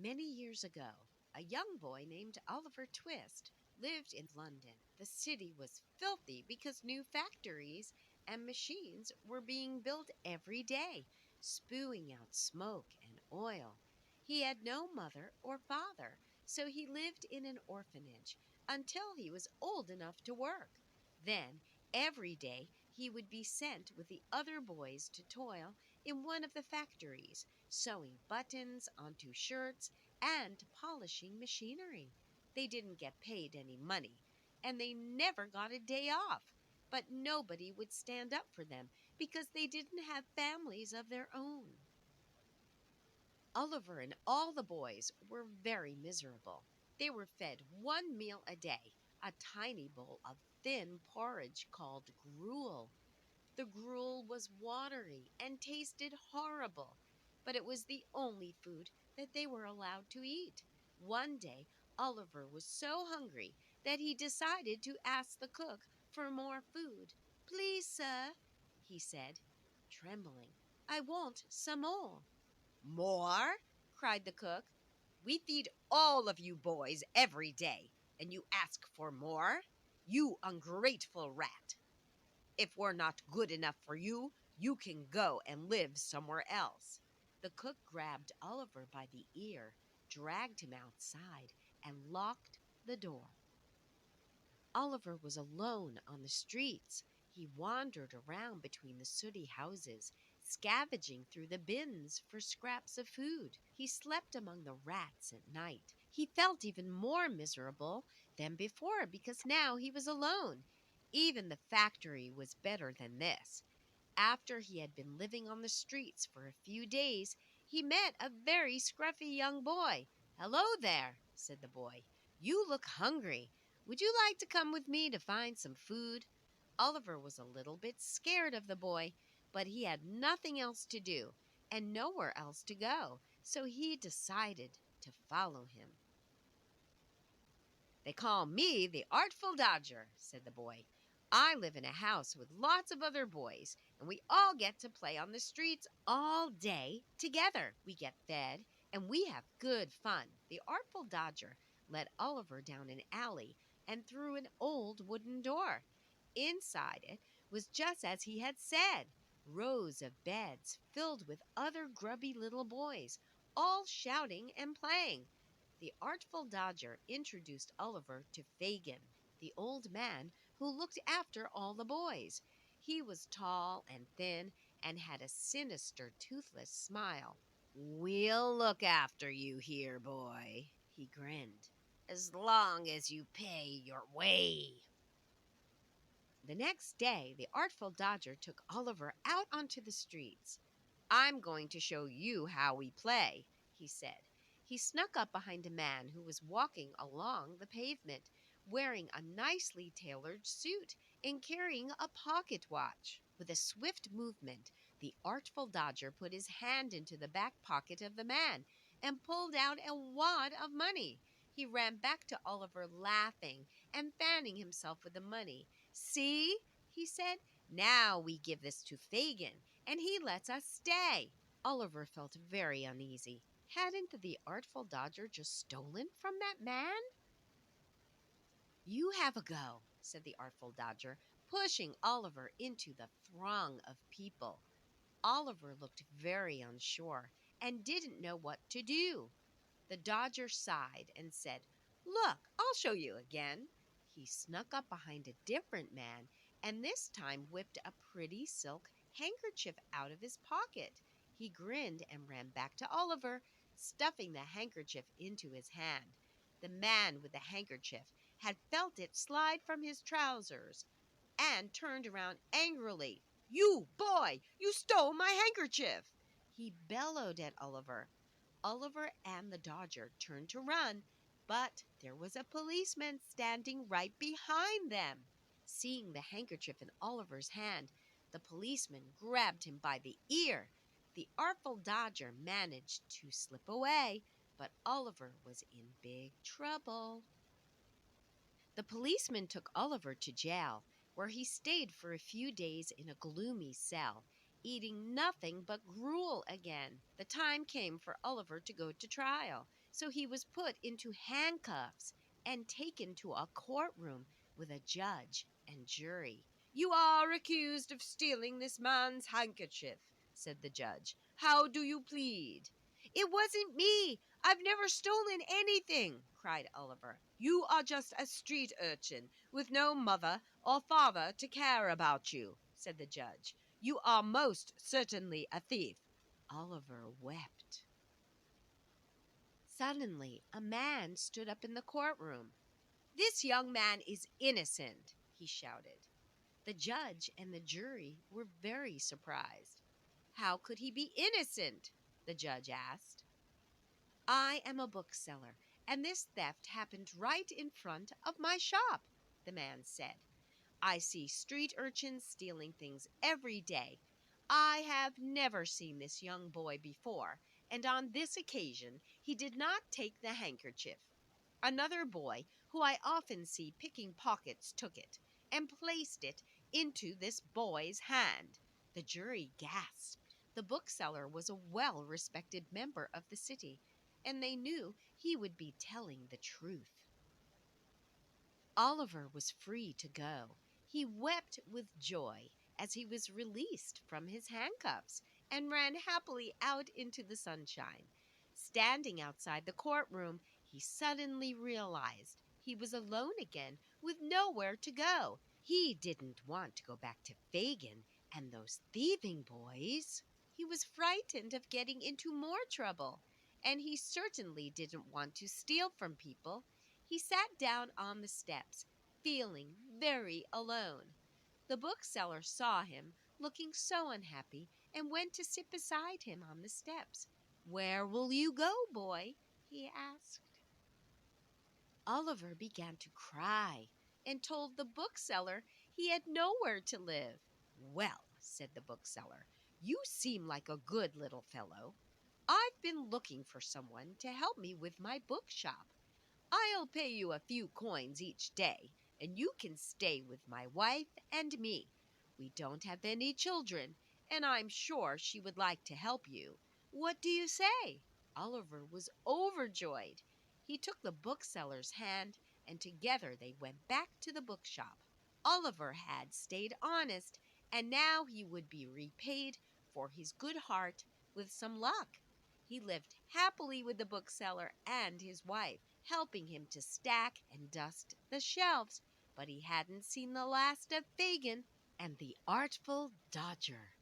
Many years ago, a young boy named Oliver Twist lived in London. The city was filthy because new factories and machines were being built every day, spewing out smoke and oil. He had no mother or father, so he lived in an orphanage until he was old enough to work. Then, every day, he would be sent with the other boys to toil in one of the factories, sewing buttons onto shirts and polishing machinery. They didn't get paid any money, and they never got a day off. But nobody would stand up for them because they didn't have families of their own. Oliver and all the boys were very miserable. They were fed one meal a day, a tiny bowl of thin porridge called gruel. The gruel was watery and tasted horrible, but it was the only food that they were allowed to eat. One day, Oliver was so hungry that he decided to ask the cook for more food. Please, sir, he said, trembling, I want some more. More? Cried the cook. We feed all of you boys every day, and you ask for more? You ungrateful rat! If we're not good enough for you, you can go and live somewhere else. The cook grabbed Oliver by the ear, dragged him outside, and locked the door. Oliver was alone on the streets. He wandered around between the sooty houses, scavenging through the bins for scraps of food. He slept among the rats at night. He felt even more miserable than before because now he was alone. Even the factory was better than this. After he had been living on the streets for a few days, he met a very scruffy young boy. Hello there, said the boy. You look hungry. Would you like to come with me to find some food? Oliver was a little bit scared of the boy, but he had nothing else to do and nowhere else to go, so he decided to follow him. They call me the Artful Dodger, said the boy. I live in a house with lots of other boys, and we all get to play on the streets all day together. We get fed, and we have good fun. The Artful Dodger led Oliver down an alley and through an old wooden door. Inside it was just as he had said, rows of beds filled with other grubby little boys, all shouting and playing. The Artful Dodger introduced Oliver to Fagin, the old man who looked after all the boys. He was tall and thin and had a sinister, toothless smile. We'll look after you here, boy, he grinned, as long as you pay your way. The next day, the Artful Dodger took Oliver out onto the streets. I'm going to show you how we play, he said. He snuck up behind a man who was walking along the pavement, wearing a nicely tailored suit and carrying a pocket watch. With a swift movement, the Artful Dodger put his hand into the back pocket of the man and pulled out a wad of money. He ran back to Oliver laughing and fanning himself with the money. See, he said, now we give this to Fagin, and he lets us stay. Oliver felt very uneasy. Hadn't the Artful Dodger just stolen from that man? You have a go, said the Artful Dodger, pushing Oliver into the throng of people. Oliver looked very unsure and didn't know what to do. The Dodger sighed and said, Look, I'll show you again. He snuck up behind a different man and this time whipped a pretty silk handkerchief out of his pocket. He grinned and ran back to Oliver, stuffing the handkerchief into his hand. The man with the handkerchief had felt it slide from his trousers and turned around angrily. You boy, you stole my handkerchief! He bellowed at Oliver. Oliver and the Dodger turned to run, but there was a policeman standing right behind them. Seeing the handkerchief in Oliver's hand, the policeman grabbed him by the ear. The Artful Dodger managed to slip away, but Oliver was in big trouble. The policeman took Oliver to jail, where he stayed for a few days in a gloomy cell, eating nothing but gruel again. The time came for Oliver to go to trial. So he was put into handcuffs and taken to a courtroom with a judge and jury. "You are accused of stealing this man's handkerchief," said the judge. "How do you plead?" "It wasn't me. I've never stolen anything," cried Oliver. "You are just a street urchin with no mother or father to care about you," said the judge. "You are most certainly a thief." Oliver wept. Suddenly, a man stood up in the courtroom. "This young man is innocent," he shouted. The judge and the jury were very surprised. "How could he be innocent?" the judge asked. "I am a bookseller, and this theft happened right in front of my shop," the man said. "I see street urchins stealing things every day. I have never seen this young boy before, and on this occasion he did not take the handkerchief. Another boy, who I often see picking pockets, took it and placed it into this boy's hand." The jury gasped. The bookseller was a well respected member of the city, and they knew he would be telling the truth. Oliver was free to go. He wept with joy as he was released from his handcuffs and ran happily out into the sunshine. Standing outside the courtroom, he suddenly realized he was alone again with nowhere to go. He didn't want to go back to Fagin and those thieving boys. He was frightened of getting into more trouble, and he certainly didn't want to steal from people. He sat down on the steps, feeling very alone. The bookseller saw him looking so unhappy and went to sit beside him on the steps. "Where will you go, boy?" he asked. Oliver began to cry and told the bookseller he had nowhere to live. "Well," said the bookseller, "you seem like a good little fellow. I've been looking for someone to help me with my bookshop. I'll pay you a few coins each day, and you can stay with my wife and me. We don't have any children, and I'm sure she would like to help you. What do you say?" Oliver was overjoyed. He took the bookseller's hand, and together they went back to the bookshop. Oliver had stayed honest, and now he would be repaid for his good heart with some luck. He lived happily with the bookseller and his wife, helping him to stack and dust the shelves. But he hadn't seen the last of Fagin and the Artful Dodger.